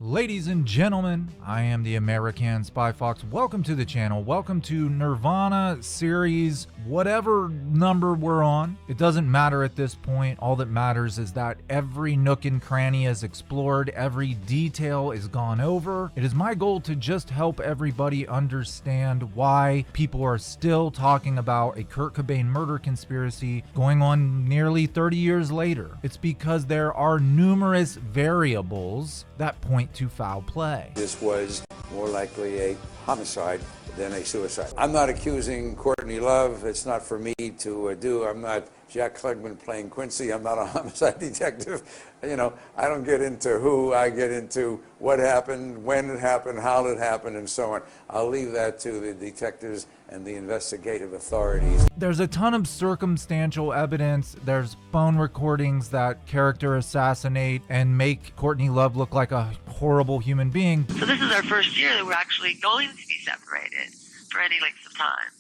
Ladies and gentlemen, I am the American SpyFox. Welcome to the channel. Welcome to Nirvana Series, whatever number we're on. It doesn't matter at this point. All that matters is that every nook and cranny is explored, every detail is gone over. It is my goal to just help everybody understand why people are still talking about a Kurt Cobain murder conspiracy going on nearly 30 years later. It's because there are numerous variables that point to foul play. This was more likely a homicide than a suicide. I'm not accusing Courtney Love. It's not for me to do. I'm not Jack Klugman playing Quincy. I'm not a homicide detective. You know, I don't get into who. I get into what happened, when it happened, how it happened, and so on. I'll leave that to the detectives and the investigative authorities. There's a ton of circumstantial evidence. There's phone recordings that character assassinate and make Courtney Love look like a horrible human being. So this is our first year that we're actually going to be separated for any length of time.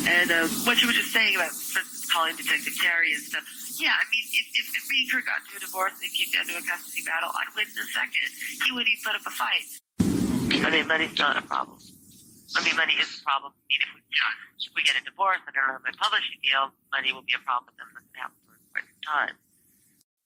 And what you were just saying about, for instance, calling Detective Terry and stuff, yeah, I mean, if me and Kurt got into a divorce and it came down to a custody battle, I'd win in a second. He wouldn't even put up a fight. I mean, money's not a problem. I mean, money is a problem. I mean, if we get a divorce and I don't have my publishing deal, money will be a problem. That's not going to happen for quite some time.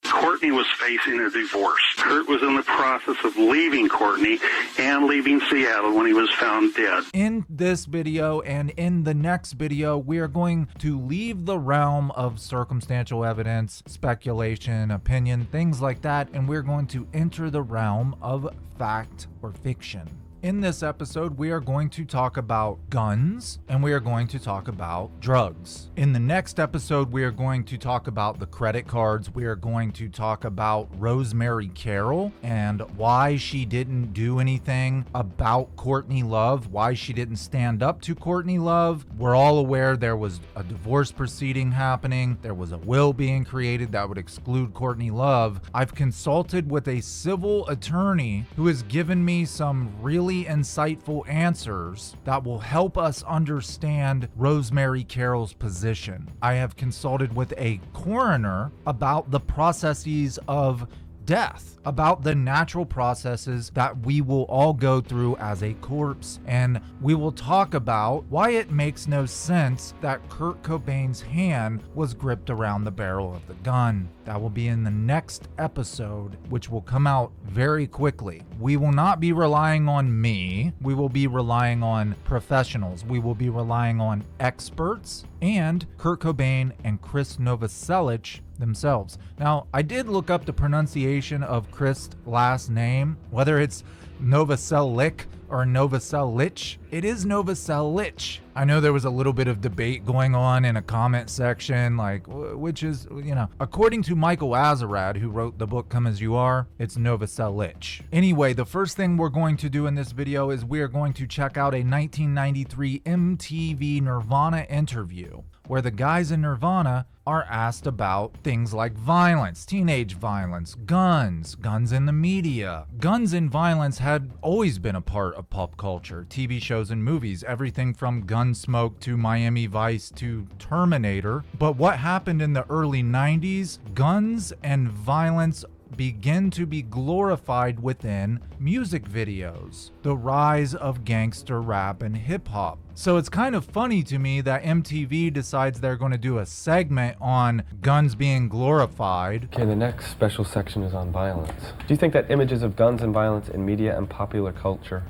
Courtney was facing a divorce. Kurt was in the process of leaving Courtney and leaving Seattle when he was found dead. In this video and in the next video, we are going to leave the realm of circumstantial evidence, speculation, opinion, things like that, and we're going to enter the realm of fact or fiction. In this episode, we are going to talk about guns and we are going to talk about drugs. In the next episode, we are going to talk about the credit cards. We are going to talk about Rosemary Carroll and why she didn't do anything about Courtney Love, why she didn't stand up to Courtney Love. We're all aware there was a divorce proceeding happening. There was a will being created that would exclude Courtney Love. I've consulted with a civil attorney who has given me some really insightful answers that will help us understand Rosemary Carroll's position. I have consulted with a coroner about the processes of death, about the natural processes that we will all go through as a corpse, and we will talk about why it makes no sense that Kurt Cobain's hand was gripped around the barrel of the gun. That will be in the next episode, which will come out very quickly. We will not be relying on me. We will be relying on professionals. We will be relying on experts and Kurt Cobain and Chris Novoselic themselves. Now, I did look up the pronunciation of Chris' last name, whether it's Novoselic or Novoselic. It is Novoselic. I know there was a little bit of debate going on in a comment section, like, which is, you know, according to Michael Azzerad, who wrote the book Come As You Are, it's Novoselic. Anyway, the first thing we're going to do in this video is we are going to check out a 1993 MTV Nirvana interview where the guys in Nirvana are asked about things like violence, teenage violence, guns in the media. Guns and violence had always been a part of pop culture, TV shows and movies, everything from Gunsmoke to Miami Vice to Terminator. But what happened in the early 90s? Guns and violence begin to be glorified within music videos. The rise of gangster rap and hip hop. So it's kind of funny to me that MTV decides they're going to do a segment on guns being glorified. Okay, the next special section is on violence. Do you think that images of guns and violence in media and popular culture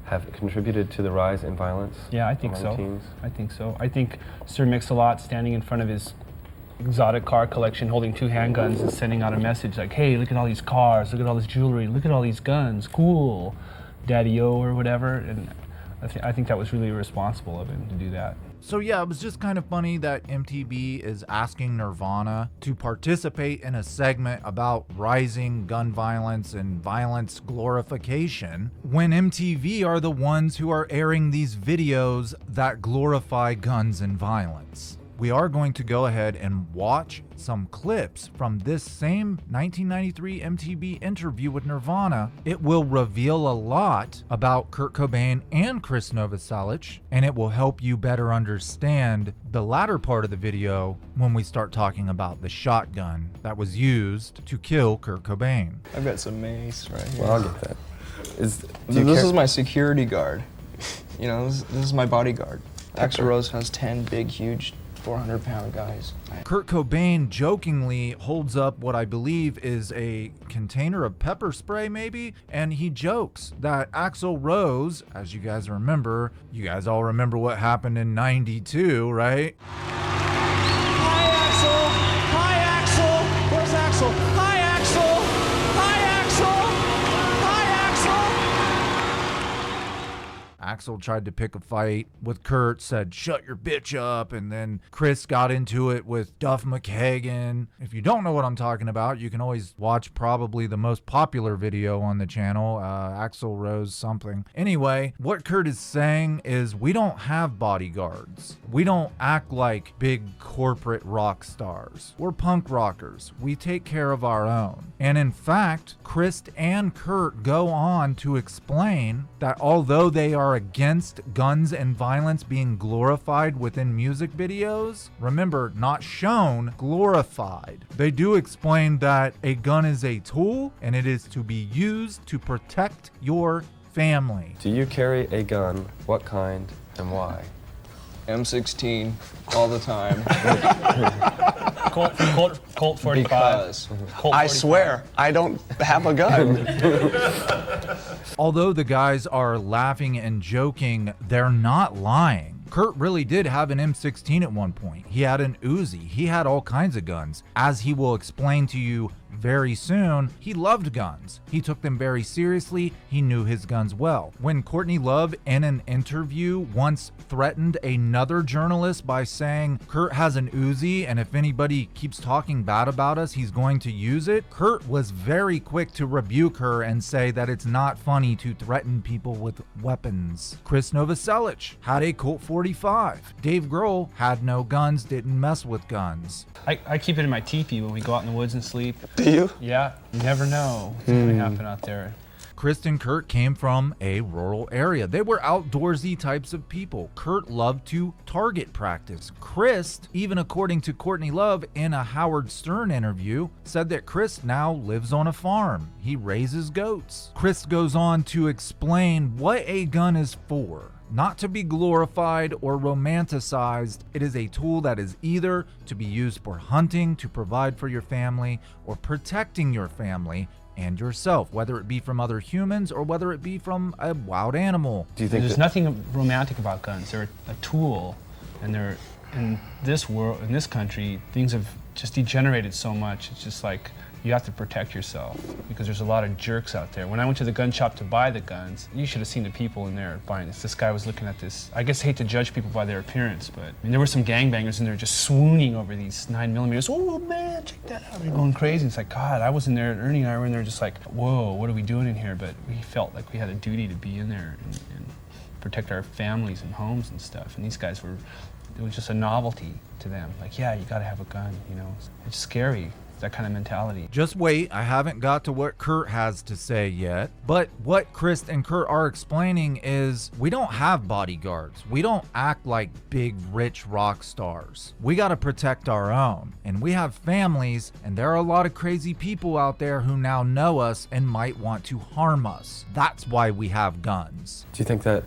have contributed to the rise in violence? Yeah, I think so. Teens? I think so. I think Sir Mix-a-Lot standing in front of his exotic car collection holding two handguns and sending out a message like, hey, look at all these cars, look at all this jewelry, look at all these guns, cool, Daddy-O or whatever. And I think that was really irresponsible of him to do that. So yeah, it was just kind of funny that MTV is asking Nirvana to participate in a segment about rising gun violence and violence glorification when MTV are the ones who are airing these videos that glorify guns and violence. we are going to go ahead and watch some clips from this same 1993 MTV interview with Nirvana. It will reveal a lot about Kurt Cobain and Chris Novoselic, and it will help you better understand the latter part of the video when we start talking about the shotgun that was used to kill Kurt Cobain. I've got some mace right here. Well, I'll get that. This is my security guard. You know, this is my bodyguard. Axl Rose has 10 big, huge, 400-pound guys. Kurt Cobain jokingly holds up what I believe is a container of pepper spray, maybe, and he jokes that Axl Rose, as you guys remember, you guys all remember what happened in '92, right? Hi, Axl! Hi, Axl! Where's Axl? Hi, Axl! Hi, Axl! Axl tried to pick a fight with Kurt, said, "Shut your bitch up," and then Chris got into it with Duff McKagan. If you don't know what I'm talking about, you can always watch probably the most popular video on the channel, Axl Rose something. Anyway, what Kurt is saying is we don't have bodyguards. We don't act like big corporate rock stars. We're punk rockers. We take care of our own. And in fact, Chris and Kurt go on to explain that although they are against guns and violence being glorified within music videos, remember, not shown, glorified. They do explain that a gun is a tool and it is to be used to protect your family. Do you carry a gun? What kind and why? M16 all the time. Colt 45. Because Colt I 45. swear, I don't have a gun. Although the guys are laughing and joking, they're not lying. Kurt really did have an M16 at one point. He had an Uzi. He had all kinds of guns. As he will explain to you very soon, he loved guns. He took them very seriously. He knew his guns well. When Courtney Love in an interview once threatened another journalist by saying, "Kurt has an Uzi, and if anybody keeps talking bad about us, he's going to use it," Kurt was very quick to rebuke her and say that it's not funny to threaten people with weapons. Chris Novoselic had a Colt 45. Dave Grohl had no guns, didn't mess with guns. I keep it in my teepee when we go out in the woods and sleep. Do you? Yeah, you never know what's going to happen out there. Chris and Kurt came from a rural area. They were outdoorsy types of people. Kurt loved to target practice. Chris, even according to Courtney Love in a Howard Stern interview, said that Chris now lives on a farm. He raises goats. Chris goes on to explain what a gun is for. Not to be glorified or romanticized, it is a tool that is either to be used for hunting, to provide for your family, or protecting your family and yourself, whether it be from other humans or whether it be from a wild animal. Do you think There's that, nothing romantic about guns. They're a tool, and they're in this world, in this country, things have just degenerated so much. It's just like you have to protect yourself because there's a lot of jerks out there. When I went to the gun shop to buy the guns, you should have seen the people in there buying this. This guy was looking at this. I guess I hate to judge people by their appearance, but I mean, there were some gangbangers in there just swooning over these 9mm. Oh man, check that out. They're going crazy. It's like, God, I was in there, Ernie and I were in there just like, whoa, what are we doing in here? But we felt like we had a duty to be in there and protect our families and homes and stuff. And these guys were, it was just a novelty to them. Like, yeah, you gotta have a gun, you know. It's scary. That kind of mentality. Just wait, I haven't got to what Kurt has to say yet. But what Chris and Kurt are explaining is we don't have bodyguards. We don't act like big, rich rock stars. We got to protect our own. And we have families, and there are a lot of crazy people out there who now know us and might want to harm us. That's why we have guns. do you think that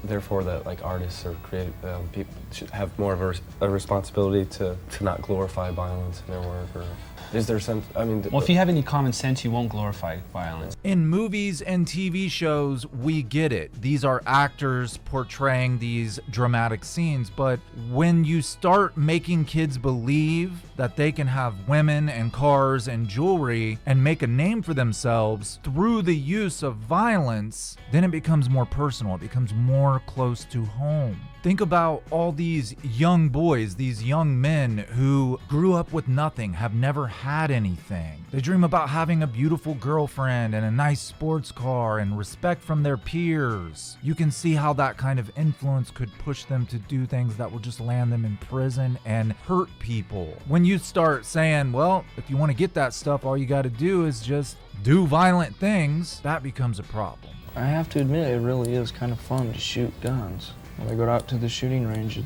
therefore that like artists or creative people should have more of a responsibility to not glorify violence in their work, or is there some, I mean... Well, if you have any common sense, you won't glorify violence. In movies and TV shows, we get it. These are actors portraying these dramatic scenes, but when you start making kids believe that they can have women and cars and jewelry and make a name for themselves through the use of violence, then it becomes more personal. It becomes more close to home. Think about all these young boys, these young men who grew up with nothing, have never had anything. They dream about having a beautiful girlfriend and a nice sports car and respect from their peers. You can see how that kind of influence could push them to do things that will just land them in prison and hurt people. When you start saying, well, if you want to get that stuff, all you got to do is just do violent things, that becomes a problem. I have to admit, it really is kind of fun to shoot guns. When I go out to the shooting range,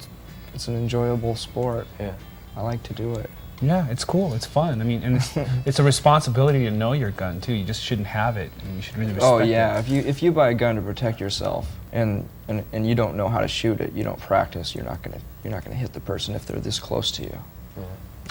it's an enjoyable sport. Yeah. I like to do it. Yeah, it's cool. It's fun. I mean, and it's a responsibility to know your gun too. You just shouldn't have it, and you should really respect it. Oh yeah, if you buy a gun to protect yourself, and you don't know how to shoot it, you don't practice, you're not gonna hit the person if they're this close to you.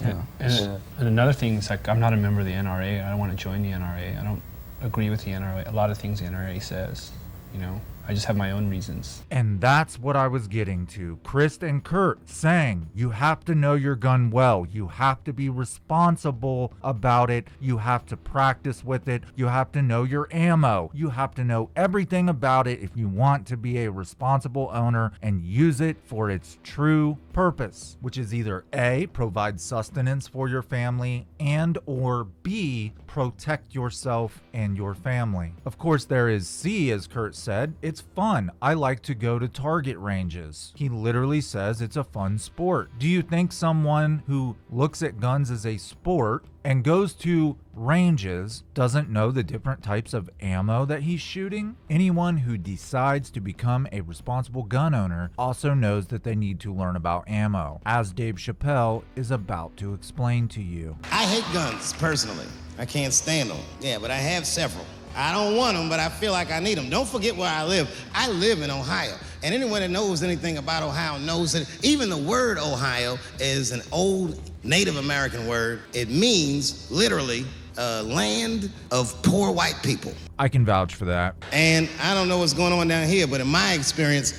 Yeah. And another thing is, like, I'm not a member of the NRA. I don't want to join the NRA. I don't agree with the NRA. A lot of things the NRA says, you know. I just have my own reasons. And that's what I was getting to. Chris and Kurt saying you have to know your gun well. You have to be responsible about it. You have to practice with it. You have to know your ammo. You have to know everything about it if you want to be a responsible owner and use it for its true purpose, which is either A, provide sustenance for your family, and or B, protect yourself and your family. Of course, there is C, as Kurt said. It's fun. I like to go to target ranges. He literally says it's a fun sport. Do you think someone who looks at guns as a sport and goes to ranges doesn't know the different types of ammo that he's shooting? Anyone who decides to become a responsible gun owner also knows that they need to learn about ammo, as Dave Chappelle is about to explain to you. I hate guns, personally. I can't stand them. Yeah, but I have several. I don't want them, but I feel like I need them. Don't forget where I live. I live in Ohio. And anyone that knows anything about Ohio knows that even the word Ohio is an old Native American word. It means, literally, land of poor white people. I can vouch for that. And I don't know what's going on down here, but in my experience,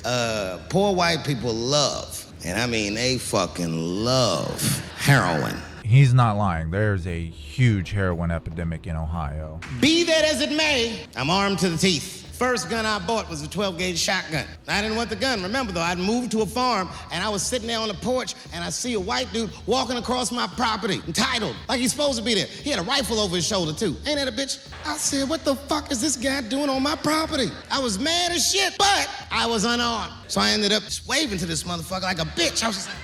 poor white people love, and I mean they fucking love, heroin. He's not lying. There's a huge heroin epidemic in Ohio. Be that as it may, I'm armed to the teeth. First gun I bought was a 12-gauge shotgun. I didn't want the gun. Remember, though, I'd moved to a farm, and I was sitting there on the porch, and I see a white dude walking across my property, entitled, like he's supposed to be there. He had a rifle over his shoulder, too. Ain't that a bitch? I said, what the fuck is this guy doing on my property? I was mad as shit, but I was unarmed. So I ended up just waving to this motherfucker like a bitch. I was just like...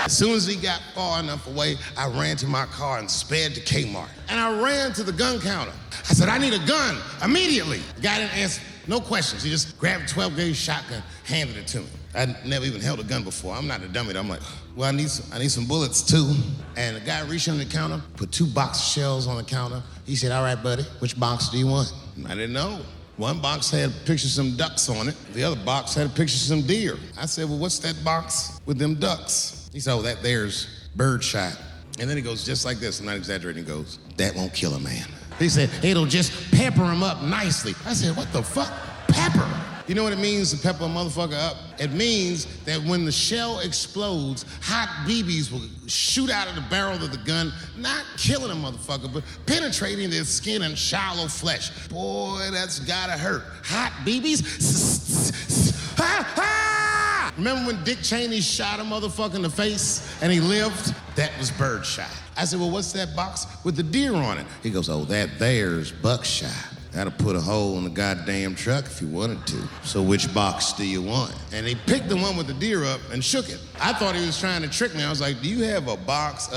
As soon as he got far enough away, I ran to my car and sped to Kmart. And I ran to the gun counter. I said, I need a gun immediately. The guy didn't answer, no questions. He just grabbed a 12-gauge shotgun, handed it to me. I'd never even held a gun before. I'm not a dummy. I'm like, well, I need some bullets too. And the guy reached under the counter, put 2 box of shells on the counter. He said, all right, buddy, which box do you want? And I didn't know. One box had a picture of some ducks on it. The other box had a picture of some deer. I said, well, what's that box with them ducks? He said, oh, there's birdshot. And then he goes just like this, I'm not exaggerating, he goes, that won't kill a man. He said, it'll just pepper him up nicely. I said, what the fuck? Pepper? You know what it means to pepper a motherfucker up? It means that when the shell explodes, hot BBs will shoot out of the barrel of the gun, not killing a motherfucker, but penetrating their skin and shallow flesh. Boy, that's gotta hurt. Hot BBs? Ha ha! Remember when Dick Cheney shot a motherfucker in the face and he lived? That was birdshot. I said, well, what's that box with the deer on it? He goes, oh, there's buckshot. That'll put a hole in the goddamn truck if you wanted to. So which box do you want? And he picked the one with the deer up and shook it. I thought he was trying to trick me. I was like, do you have a box,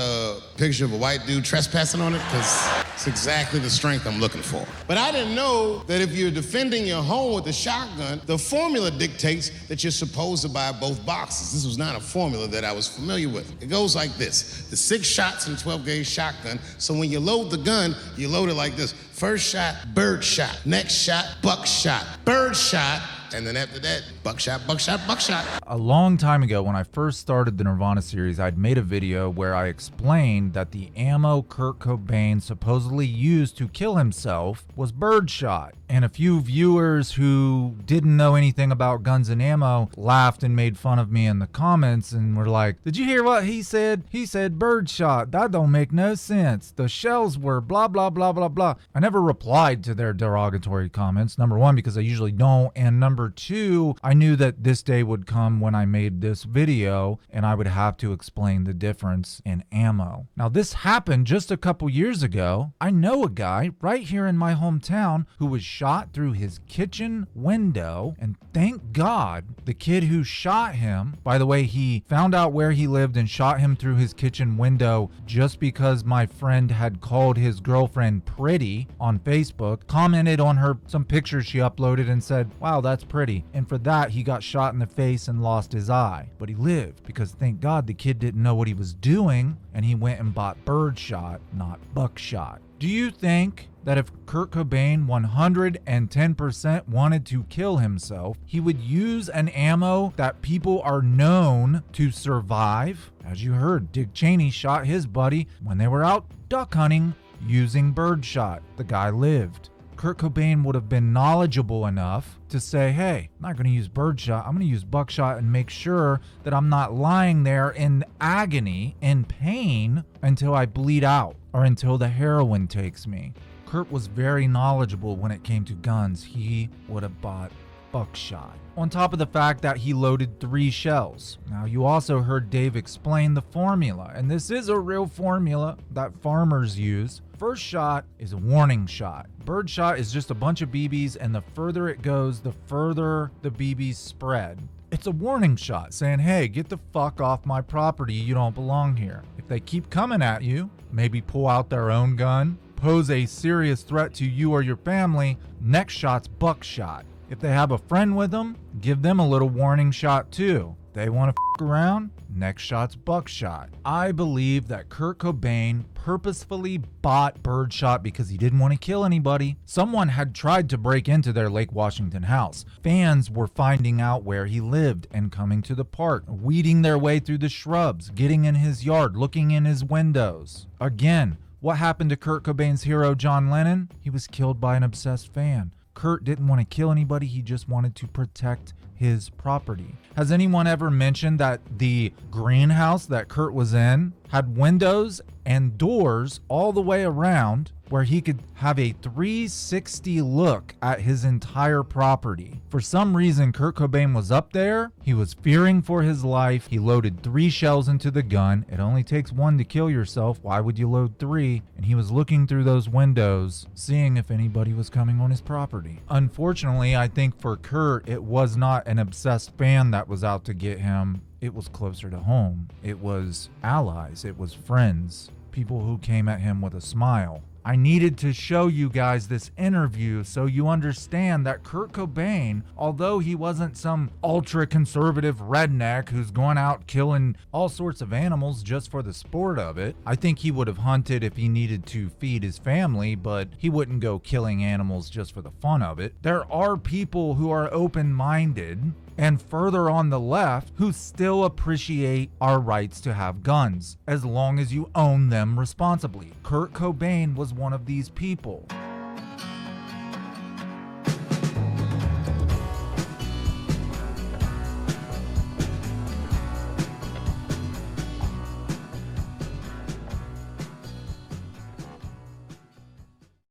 picture of a white dude trespassing on it? Because it's exactly the strength I'm looking for. But I didn't know that if you're defending your home with a shotgun, the formula dictates that you're supposed to buy both boxes. This was not a formula that I was familiar with. It goes like this. The 6 shots in a 12-gauge shotgun, so when you load the gun, you load it like this. First shot, bird shot. Next shot, buckshot. Bird shot. And then after that, buckshot, buckshot, buckshot. A long time ago, when I first started the Nirvana series, I'd made a video where I explained that the ammo Kurt Cobain supposedly used to kill himself was birdshot. And a few viewers who didn't know anything about guns and ammo laughed and made fun of me in the comments and were like, did you hear what he said? He said birdshot. That don't make no sense. The shells were blah, blah, blah, blah, blah. I never replied to their derogatory comments. Number one, because I usually don't. And number number two, I knew that this day would come when I made this video and I would have to explain the difference in ammo. Now, this happened just a couple years ago. I know a guy right here in my hometown who was shot through his kitchen window, and thank God the kid who shot him, by the way, he found out where he lived and shot him through his kitchen window just because my friend had called his girlfriend pretty on Facebook, commented on her some pictures she uploaded and said, wow, that's pretty. And for that, he got shot in the face and lost his eye. But he lived because thank God the kid didn't know what he was doing and he went and bought birdshot, not buckshot. Do you think that if Kurt Cobain 110% wanted to kill himself, he would use an ammo that people are known to survive? As you heard, Dick Cheney shot his buddy when they were out duck hunting using birdshot. The guy lived. Kurt Cobain would have been knowledgeable enough to say, hey, I'm not going to use birdshot. I'm going to use buckshot and make sure that I'm not lying there in agony, in pain, until I bleed out or until the heroin takes me. Kurt was very knowledgeable when it came to guns. He would have bought buckshot. On top of the fact that he loaded 3 shells. Now, you also heard Dave explain the formula, and this is a real formula that farmers use. First shot is a warning shot. Bird shot is just a bunch of BBs, and the further it goes, the further the BBs spread. It's a warning shot saying, hey, get the fuck off my property. You don't belong here. If they keep coming at you, maybe pull out their own gun, pose a serious threat to you or your family, next shot's buckshot. If they have a friend with them, give them a little warning shot too. They want to f around, next shot's buckshot. I believe that Kurt Cobain purposefully bought birdshot because he didn't want to kill anybody. Someone had tried to break into their Lake Washington house. Fans were finding out where he lived and coming to the park, weeding their way through the shrubs, getting in his yard, looking in his windows. Again, what happened to Kurt Cobain's hero, John Lennon? He was killed by an obsessed fan. Kurt didn't want to kill anybody, he just wanted to protect his property. Has anyone ever mentioned that the greenhouse that Kurt was in had windows and doors all the way around where he could have a 360 look at his entire property? For some reason, Kurt Cobain was up there. He was fearing for his life. He loaded 3 shells into the gun. It only takes 1 to kill yourself. Why would you load 3? And he was looking through those windows, seeing if anybody was coming on his property. Unfortunately, I think for Kurt, it was not an obsessed fan that was out to get him. It was closer to home. It was allies. It was friends. People who came at him with a smile. I needed to show you guys this interview so you understand that Kurt Cobain, although he wasn't some ultra-conservative redneck who's going out killing all sorts of animals just for the sport of it, I think he would have hunted if he needed to feed his family, but he wouldn't go killing animals just for the fun of it. There are people who are open-minded and further on the left who still appreciate our rights to have guns, as long as you own them responsibly. Kurt Cobain was one of these people.